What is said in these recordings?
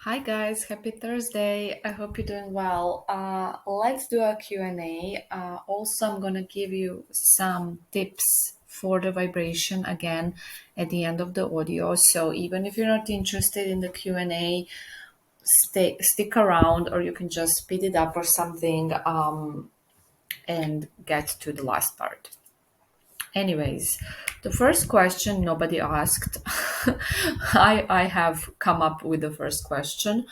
Hi guys, happy Thursday. I hope you're doing well. Let's do a Q&A. Also, I'm going to give you some tips for the vibration again at the end of the audio. So even if you're not interested in the Q&A, stick around or you can just speed it up or something and get to the last part. Anyways, the first question nobody asked. I have come up with the first question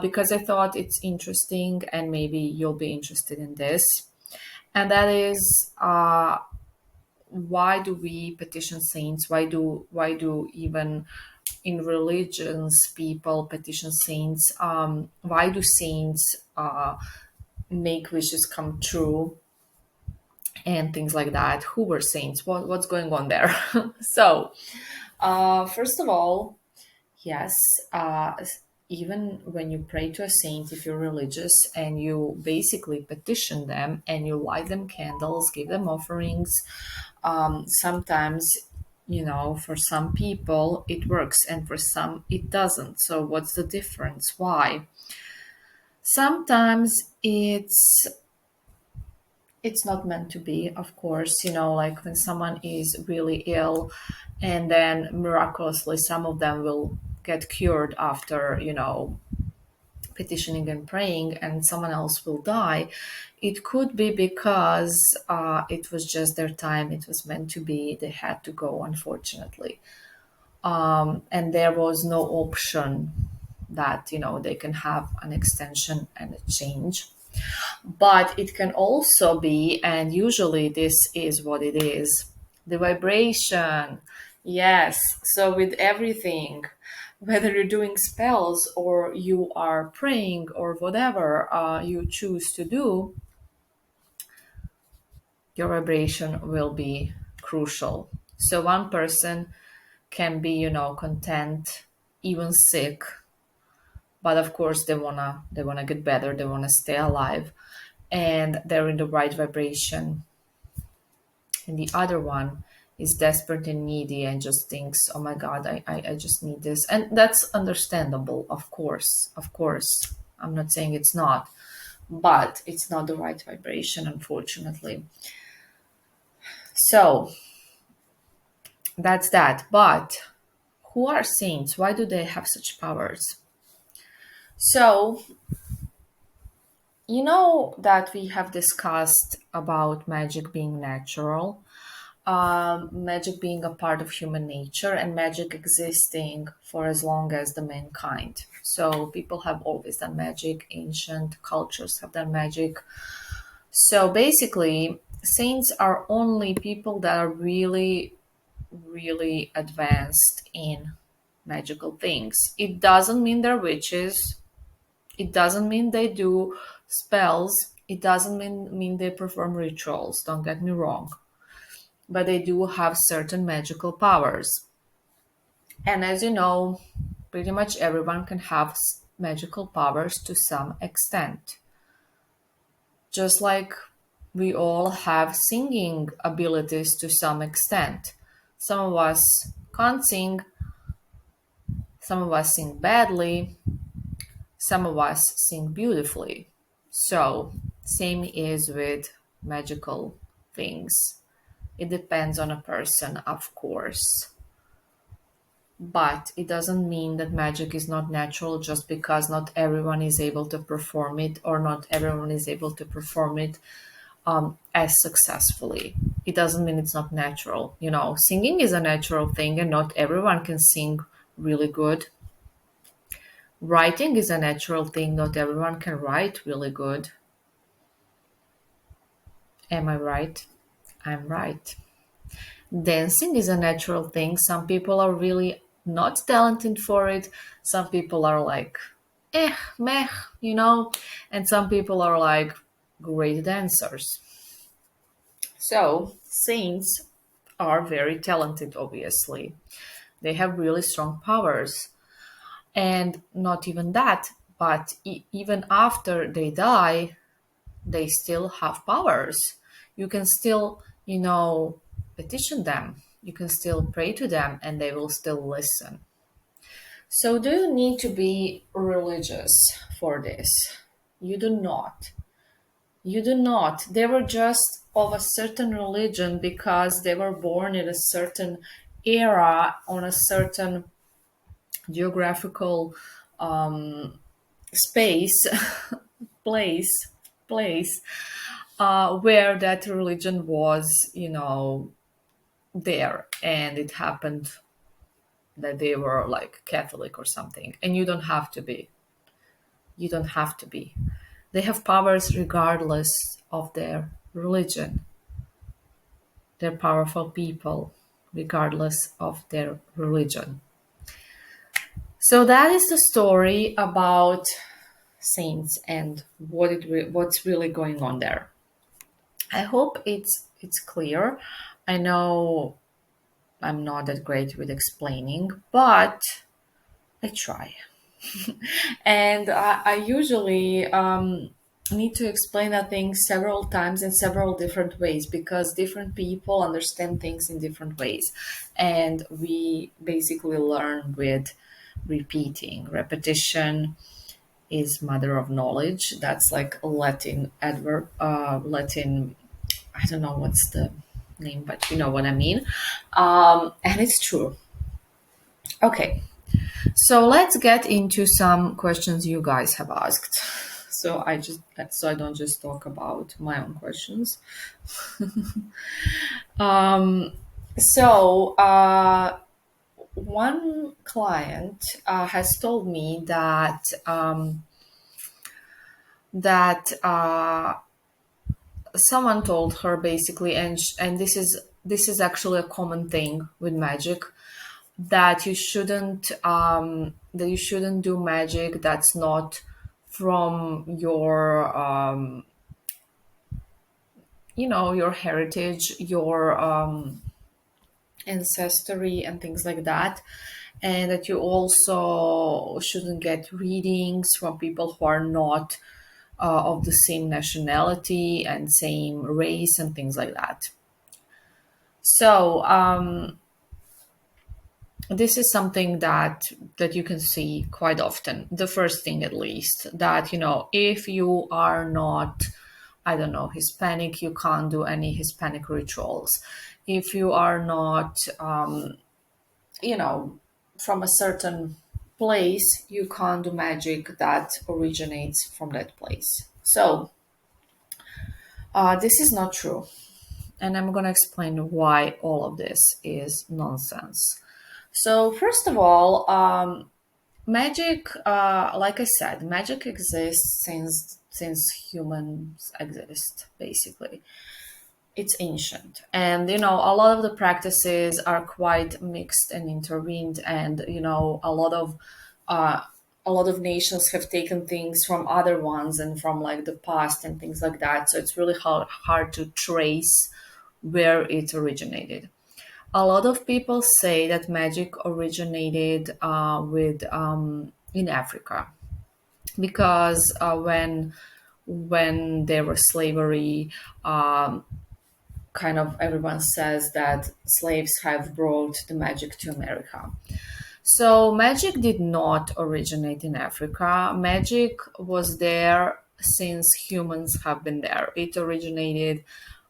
because I thought it's interesting and maybe you'll be interested in this. And that is why do we petition saints? Why do even in religions people petition saints? Why do saints make wishes come true? And things like that. Who were saints? What's going on there? So, first of all, yes, even when you pray to a saint, if you're religious and you basically petition them and you light them candles, give them offerings, sometimes, for some people it works and for some it doesn't. So, what's the difference? Why? Sometimes it's not meant to be, of course, like when someone is really ill and then miraculously some of them will get cured after, petitioning and praying, and someone else will die. It could be because it was just their time, it was meant to be, they had to go, unfortunately. And there was no option that, they can have an extension and a change. But it can also be, and usually this is what it is, the vibration. Yes. So with everything, whether you're doing spells or you are praying or whatever you choose to do, your vibration will be crucial. So one person can be, content, even sick, but of course they wanna get better, they wanna stay alive, and they're in the right vibration. And the other one is desperate and needy and just thinks, oh my god, I just need this, and that's understandable, of course. I'm not saying it's not, but it's not the right vibration, unfortunately. So that's that. But who are saints? Why do they have such powers? So you know that we have discussed about magic being natural, magic being a part of human nature, and magic existing for as long as the mankind. So people have always done magic, ancient cultures have done magic. So basically, saints are only people that are really, really advanced in magical things. It doesn't mean they're witches, it doesn't mean they do spells, it doesn't mean they perform rituals, don't get me wrong, but they do have certain magical powers. And as you know, pretty much everyone can have magical powers to some extent. Just like we all have singing abilities to some extent. Some of us can't sing, some of us sing badly, some of us sing beautifully. So, same is with magical things. It depends on a person, of course. But it doesn't mean that magic is not natural just because not everyone is able to perform it, or not everyone is able to perform it as successfully. It doesn't mean it's not natural. Singing is a natural thing and not everyone can sing really good. Writing is a natural thing, not everyone can write really good. Am I right? I'm right. Dancing is a natural thing. Some people are really not talented for it. Some people are like, meh, and some people are like great dancers. So, saints are very talented, obviously. They have really strong powers. And not even that, but even after they die, they still have powers. You can still, petition them. You can still pray to them and they will still listen. So, do you need to be religious for this? You do not. You do not. They were just of a certain religion because they were born in a certain era on a certain geographical space, place, place, where that religion was, there, and it happened that they were like Catholic or something. And you don't have to be. You don't have to be. They have powers regardless of their religion. They're powerful people regardless of their religion. So that is the story about saints and what's really going on there. I hope it's clear. I know I'm not that great with explaining, but I try. And I usually need to explain a thing several times in several different ways because different people understand things in different ways. And we basically learn with repeating. Repetition is mother of knowledge. That's like a Latin adverb, Latin, I don't know what's the name, but you know what I mean. And it's true. Okay, so let's get into some questions you guys have asked. So I don't just talk about my own questions. Um, so one client has told me that someone told her basically, and this is actually a common thing with magic, that you shouldn't do magic that's not from your heritage, your ancestry and things like that, and that you also shouldn't get readings from people who are not of the same nationality and same race and things like that. So this is something that you can see quite often. The first thing, at least, that if you are not, I don't know, Hispanic, you can't do any Hispanic rituals. If you are not from a certain place, you can't do magic that originates from that place. So this is not true, and I'm going to explain why all of this is nonsense. So first of all, magic, like I said, magic exists since humans exist. Basically, it's ancient, and a lot of the practices are quite mixed and intervened, and uh, a lot of nations have taken things from other ones and from like the past and things like that. So it's really hard to trace where it originated. A lot of people say that magic originated with in Africa because when there was slavery, kind of everyone says that slaves have brought the magic to America. So magic did not originate in Africa. Magic was there since humans have been there. It originated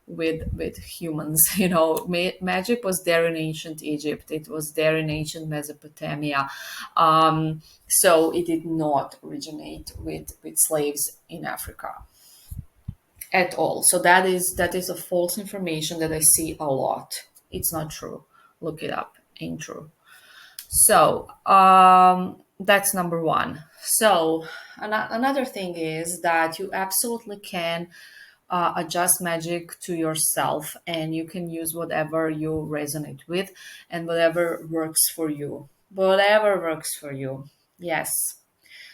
with humans. Magic was there in ancient Egypt. It was there in ancient Mesopotamia. So it did not originate with slaves in Africa at all. So that is a false information that I see a lot. It's not true. Look it up. Ain't true. So that's number one. So another thing is that you absolutely can adjust magic to yourself, and you can use whatever you resonate with and whatever works for you. Whatever works for you. Yes.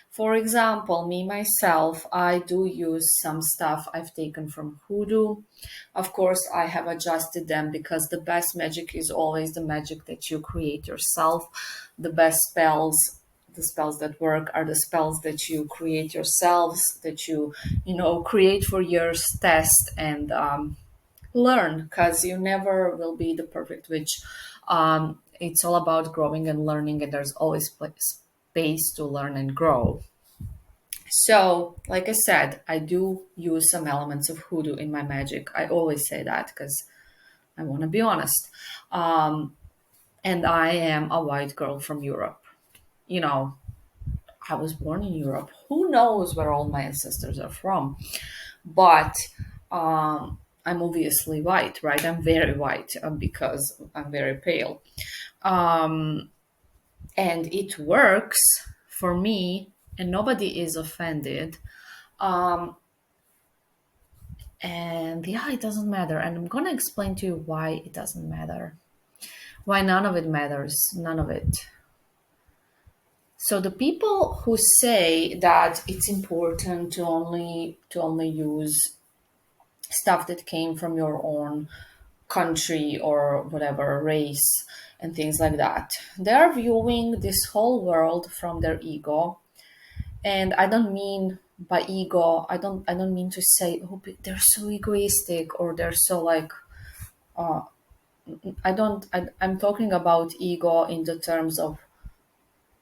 For example, me myself, I do use some stuff I've taken from Hoodoo. Of course, I have adjusted them because the best magic is always the magic that you create yourself. The best spells, the spells that work, are the spells that you create yourselves, that you create for years, test, and learn, because you never will be the perfect witch. It's all about growing and learning, and there's always base to learn and grow. So, like I said, I do use some elements of hoodoo in my magic. I always say that because I want to be honest. Um, and I am a white girl from Europe. You know, I was born in Europe. Who knows where all my ancestors are from? But I'm obviously white, right? I'm very white because I'm very pale. Um, and it works for me, and nobody is offended. Um, and yeah, it doesn't matter. And I'm going to explain to you why it doesn't matter. Why none of it matters. None of it. So the people who say that it's important to only use stuff that came from your own country or whatever race and things like that, they're viewing this whole world from their ego. And I don't mean by ego, I don't mean to say, oh, they're so egoistic or they're so like I'm talking about ego in the terms of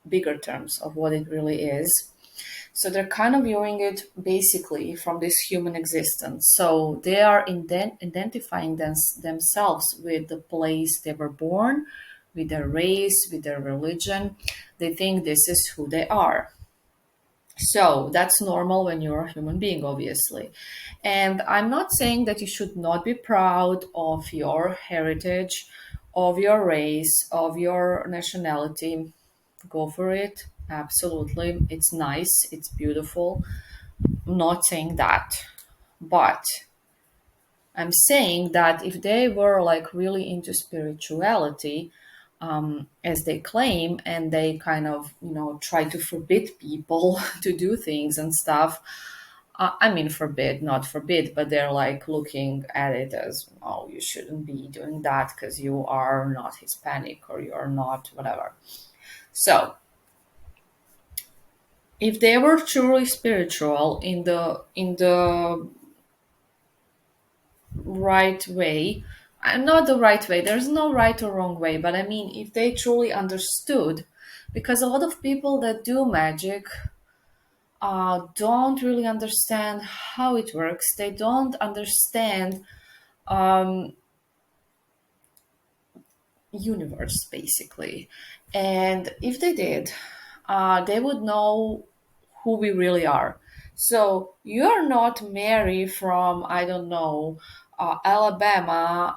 bigger terms of what it really is. So they're kind of viewing it basically from this human existence. So they are identifying themselves with the place they were born, with their race, with their religion. They think this is who they are. So that's normal when you're a human being, obviously. And I'm not saying that you should not be proud of your heritage, of your race, of your nationality. Go for it. Absolutely. It's nice. It's beautiful. I'm not saying that. But I'm saying that if they were like really into spirituality, as they claim, and they kind of, try to forbid people to do things and stuff. I mean, forbid, not forbid, but they're like looking at it as, oh, you shouldn't be doing that because you are not Hispanic or you're not whatever. So, if they were truly spiritual in the right way, not the right way, there's no right or wrong way, but I mean, if they truly understood, because a lot of people that do magic don't really understand how it works. They don't understand universe basically. And if they did, they would know who we really are. So you're not Mary from, I don't know, Alabama,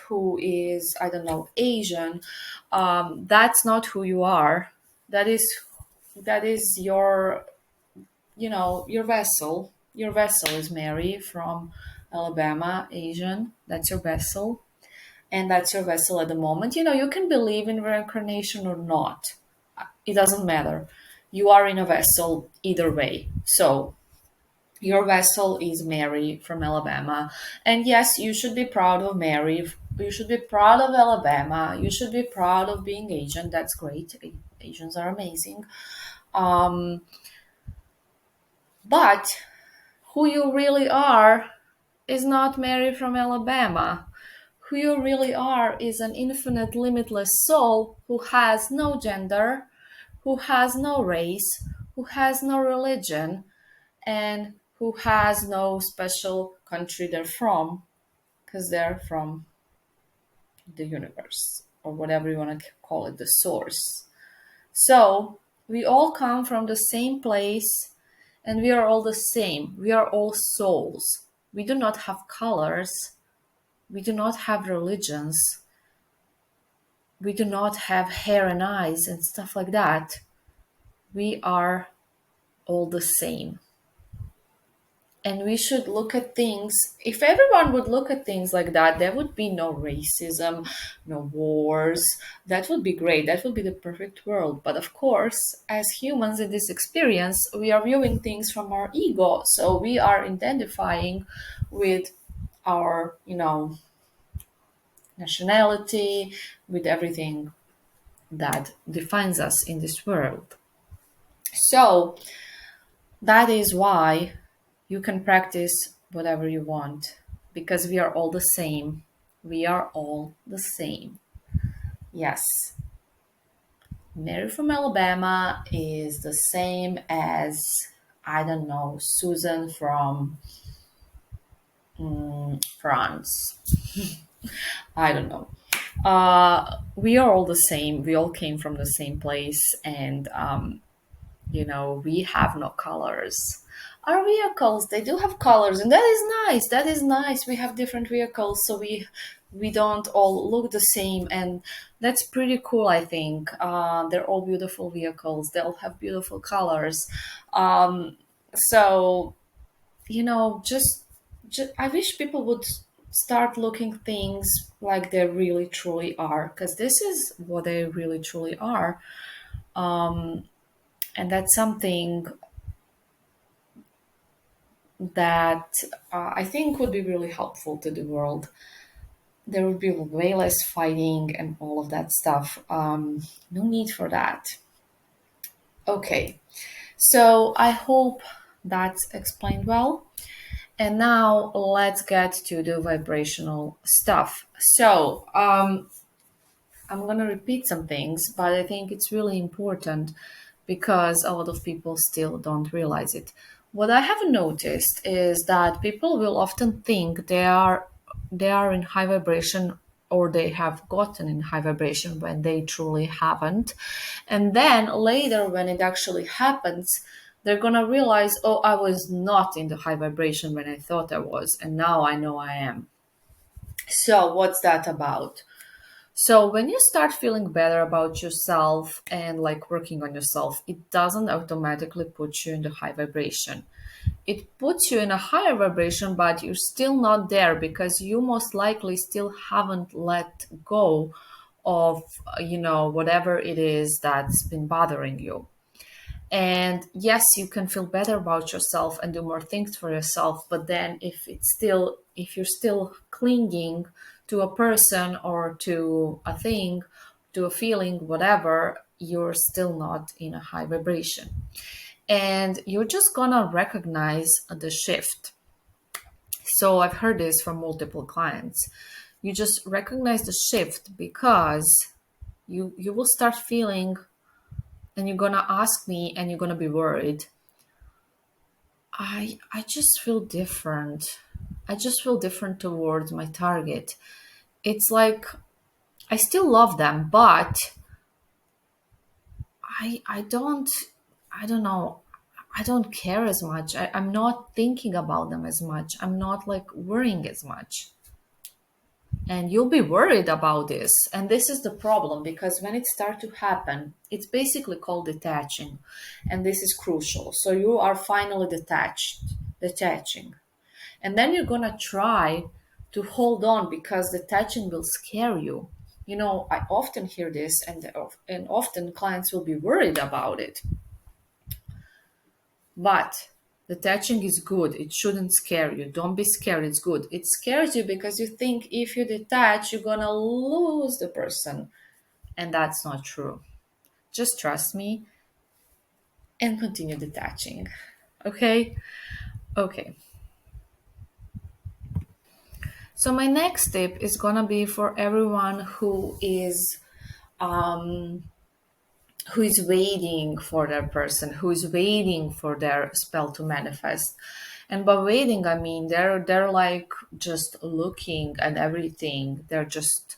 who is, I don't know, Asian. That's not who you are. That is your vessel. Your vessel is Mary from Alabama, Asian. That's your vessel. And that's your vessel at the moment. You can believe in reincarnation or not. It doesn't matter. You are in a vessel either way. So your vessel is Mary from Alabama. And yes, you should be proud of Mary. You should be proud of Alabama. You should be proud of being Asian. That's great. Asians are amazing. But who you really are is not Mary from Alabama. Who you really are is an infinite, limitless soul who has no gender, who has no race, who has no religion, and who has no special country they're from, because they're from the universe, or whatever you want to call it, the source. So we all come from the same place, and we are all the same. We are all souls. We do not have colors. We do not have religions. We do not have hair and eyes and stuff like that. We are all the same. And we should look at things, if everyone would look at things like that, there would be no racism, no wars. That would be great. That would be the perfect world. But of course, as humans in this experience, we are viewing things from our ego. So we are identifying with our, nationality, with everything that defines us in this world. So that is why you can practice whatever you want, because we are all the same. We are all the same. Yes. Mary from Alabama is the same as, I don't know, Susan from France. I don't know. We are all the same. We all came from the same place, and we have no colors. Our vehicles, they do have colors, and that is nice. That is nice. We have different vehicles, so we don't all look the same, and that's pretty cool. I think they're all beautiful vehicles. They all have beautiful colors. So just I wish people would start looking things like they really truly are, because this is what they really truly are, and that's something that I think would be really helpful to the world. There would be way less fighting and all of that stuff. No need for that. Okay, so I hope that's explained well. And now let's get to the vibrational stuff. So I'm going to repeat some things, but I think it's really important because a lot of people still don't realize it. What I have noticed is that people will often think they are in high vibration, or they have gotten in high vibration when they truly haven't. And then later, when it actually happens, they're going to realize, oh, I was not in the high vibration when I thought I was, and now I know I am. So, what's that about? So when you start feeling better about yourself and like working on yourself, it doesn't automatically put you in the high vibration. It puts you in a higher vibration, but you're still not there because you most likely still haven't let go of, whatever it is that's been bothering you. And yes, you can feel better about yourself and do more things for yourself, but then if you're still clinging to a person or to a thing, to a feeling, whatever, you're still not in a high vibration. And you're just gonna recognize the shift. So I've heard this from multiple clients. You just recognize the shift because you will start feeling, and you're gonna ask me and you're gonna be worried. I just feel different. I just feel different towards my target. It's like I still love them, but I don't know. I don't care as much. I'm not thinking about them as much. I'm not like worrying as much. And you'll be worried about this. And this is the problem, because when it starts to happen, it's basically called detaching. And this is crucial. So you are finally detaching. And then you're going to try to hold on because detaching will scare you. I often hear this, and often clients will be worried about it. But detaching is good. It shouldn't scare you. Don't be scared. It's good. It scares you because you think if you detach, you're going to lose the person. And that's not true. Just trust me and continue detaching. Okay? Okay. So my next tip is going to be for everyone um, who is waiting for their person, who is waiting for their spell to manifest. And by waiting, I mean they're like just looking at everything. They're just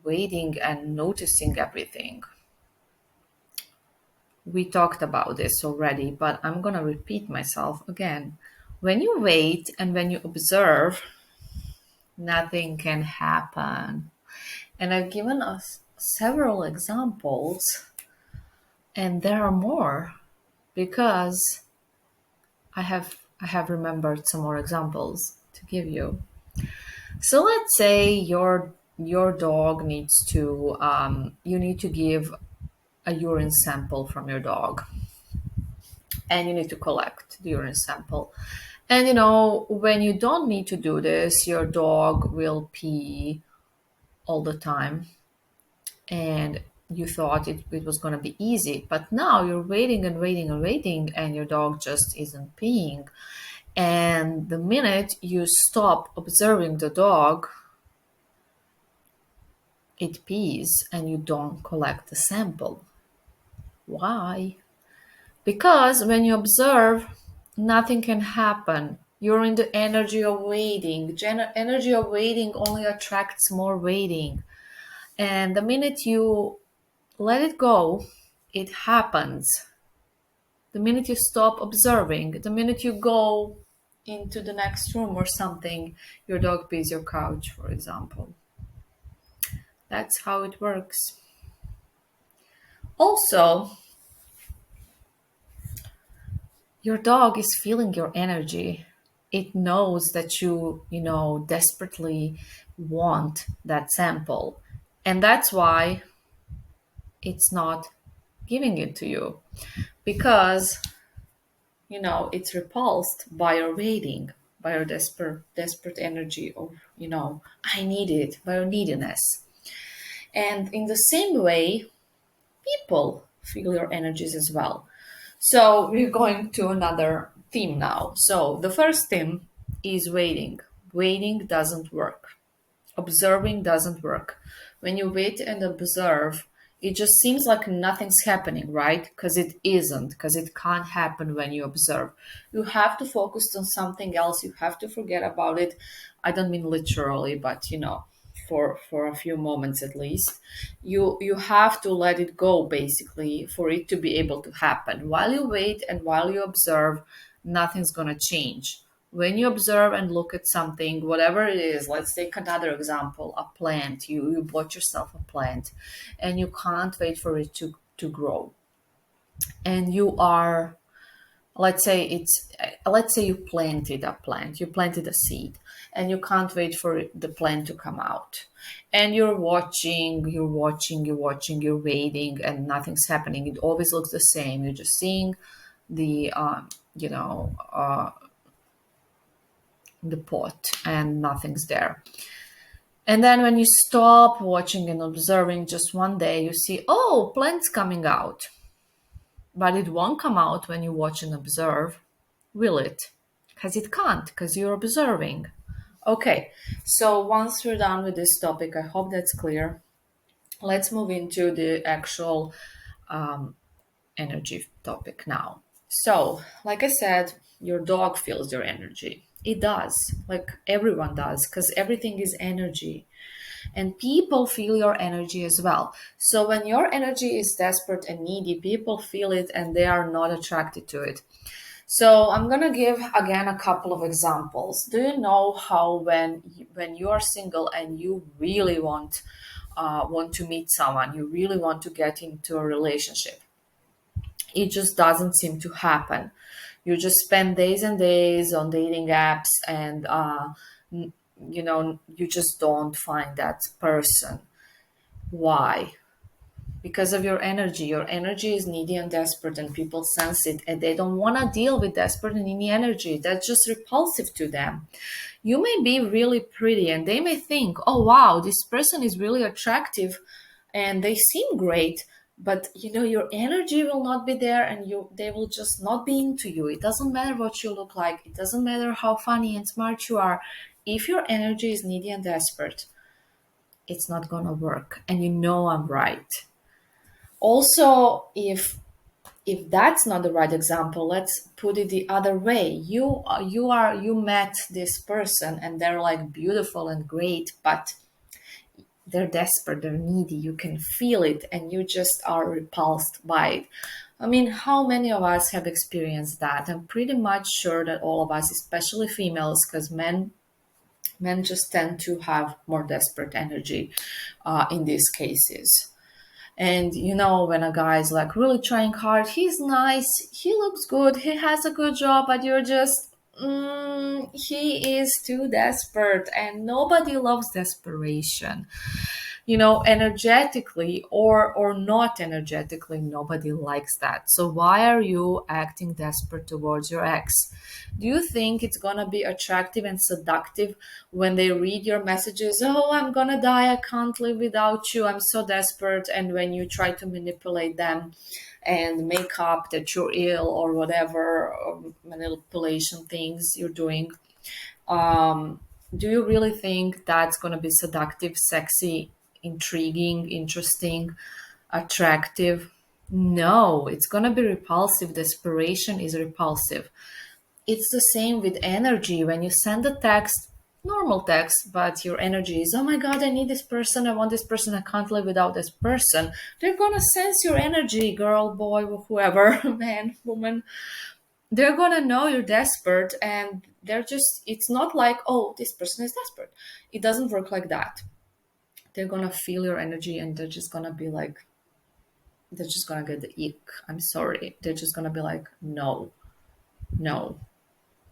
waiting and noticing everything. We talked about this already, but I'm gonna repeat myself again. When you wait and when you observe, nothing can happen. And I've given us several examples, and there are more because I have remembered some more examples to give you. So let's say your dog needs to you need to give a urine sample from your dog, and you need to collect the urine sample. And when you don't need to do this, your dog will pee all the time, and you thought it was going to be easy, but now you're waiting and waiting and waiting, and your dog just isn't peeing. And the minute you stop observing the dog, it pees and you don't collect the sample. Why? Because when you observe, nothing can happen. You're in the energy of waiting. Energy of waiting only attracts more waiting. And the minute you let it go, it happens. The minute you stop observing, the minute you go into the next room or something, your dog pees your couch, for example. That's how it works. Also, your dog is feeling your energy. It knows that you desperately want that sample. And that's why it's not giving it to you. Because, it's repulsed by your waiting, by your desperate energy of, I need it, by your neediness. And in the same way, people feel your energies as well. So we're going to another theme now. So the first theme is waiting. Waiting doesn't work. Observing doesn't work. When you wait and observe, it just seems like nothing's happening, right? Because it isn't, because it can't happen when you observe. You have to focus on something else. You have to forget about it. I don't mean literally, but for a few moments at least. You have to let it go basically for it to be able to happen. While you wait and while you observe, nothing's gonna change. When you observe and look at something, whatever it is, let's take another example, a plant. You bought yourself a plant and you can't wait for it to grow. And you are, let's say you planted a plant, you planted a seed, and you can't wait for the plant to come out. And you're waiting, and nothing's happening. It always looks the same. You're just seeing the, the pot and nothing's there. And then when you stop watching and observing, just one day you see, oh, plant's coming out. But it won't come out when you watch and observe, will it? Because it can't, because you're observing. Okay, so once we're done with this topic, I hope that's clear. Let's move into the actual energy topic now. So, like I said, your dog feels your energy. It does, like everyone does, because everything is energy. And people feel your energy as well. So, when your energy is desperate and needy, people feel it and they are not attracted to it. So, I'm gonna give again a couple of examples. Do you know how when you are single and you really want to meet someone, you really want to get into a relationship, it just doesn't seem to happen. You just spend days and days on dating apps and you just don't find that person. Why? Because of your energy. Your energy is needy and desperate, and people sense it, and they don't want to deal with desperate and needy energy. That's just repulsive to them. You may be really pretty and they may think, oh wow, this person is really attractive and they seem great, but your energy will not be there, and they will just not be into you. It doesn't matter what you look like, it doesn't matter how funny and smart you are. If your energy is needy and desperate, it's not gonna work. And I'm right. Also, if that's not the right example, let's put it the other way. You met this person and they're like beautiful and great, but they're desperate, they're needy, you can feel it, and you just are repulsed by it. I mean, how many of us have experienced that? I'm pretty much sure that all of us, especially females, because men just tend to have more desperate energy in these cases. And when a guy is like really trying hard, he's nice, he looks good, he has a good job, but you're just, he is too desperate, and nobody loves desperation. Energetically or not energetically, nobody likes that. So why are you acting desperate towards your ex? Do you think it's gonna be attractive and seductive when they read your messages? Oh, I'm gonna die, I can't live without you, I'm so desperate. And when you try to manipulate them and make up that you're ill or whatever, or manipulation things you're doing, do you really think that's going to be seductive, sexy intriguing, interesting, attractive. No, it's gonna be repulsive. Desperation is repulsive. It's the same with energy. When you send a text, normal text, but your energy is, oh my God, I need this person, I want this person, I can't live without this person. They're gonna sense your energy, girl, boy, whoever, man, woman. They're gonna know you're desperate, and they're just, it's not like, oh, this person is desperate. It doesn't work like that. They're gonna feel your energy, and they're just gonna be like, they're just gonna get the ick. I'm sorry. They're just gonna be like, no, no,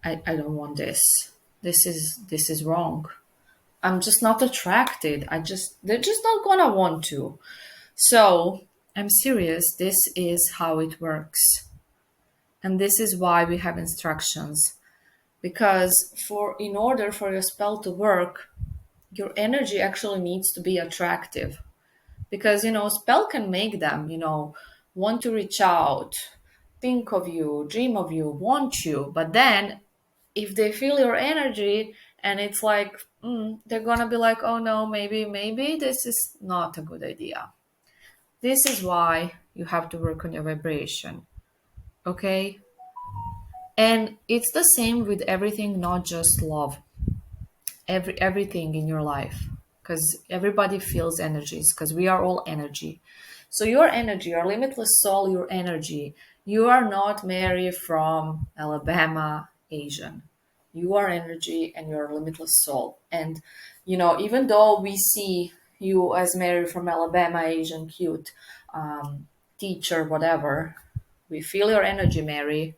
I don't want this. This is wrong. I'm just not attracted. They're just not gonna want to. So I'm serious. This is how it works. And this is why we have instructions. Because in order for your spell to work, your energy actually needs to be attractive. Because spell can make them, want to reach out, think of you, dream of you, want you. But then if they feel your energy and it's like they're gonna be like, oh no, maybe this is not a good idea. This is why you have to work on your vibration. Okay. And it's the same with everything, not just love. Everything in your life, because everybody feels energies, because we are all energy. So your energy, your limitless soul, your energy, you are not Mary from Alabama, Asian. You are energy and you're limitless soul. And even though we see you as Mary from Alabama, Asian, cute, teacher, whatever, we feel your energy, Mary.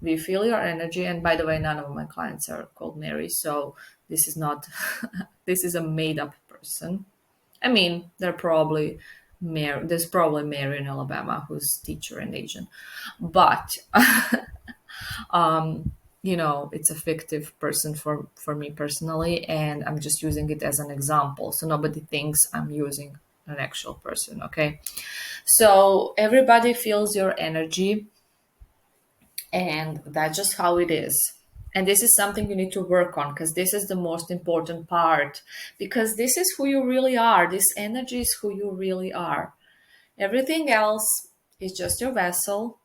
We feel your energy. And by the way, none of my clients are called Mary, so this is not this is a made up person. I mean, there's probably Mary in Alabama who's teacher and Asian, but it's a fictive person for me personally, and I'm just using it as an example, so nobody thinks I'm using an actual person. Okay, so everybody feels your energy, and that's just how it is. And this is something you need to work on, because this is the most important part, because this is who you really are. This energy is who you really are. Everything else is just your vessel,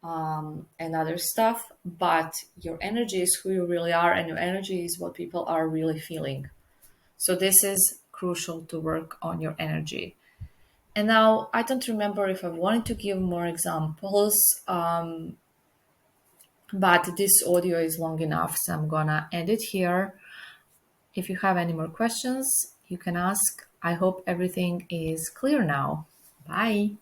and other stuff, but your energy is who you really are, and your energy is what people are really feeling. So this is crucial to work on your energy. And now I don't remember if I wanted to give more examples, but this audio is long enough, so I'm gonna end it here. If you have any more questions, you can ask. I hope everything is clear now. Bye.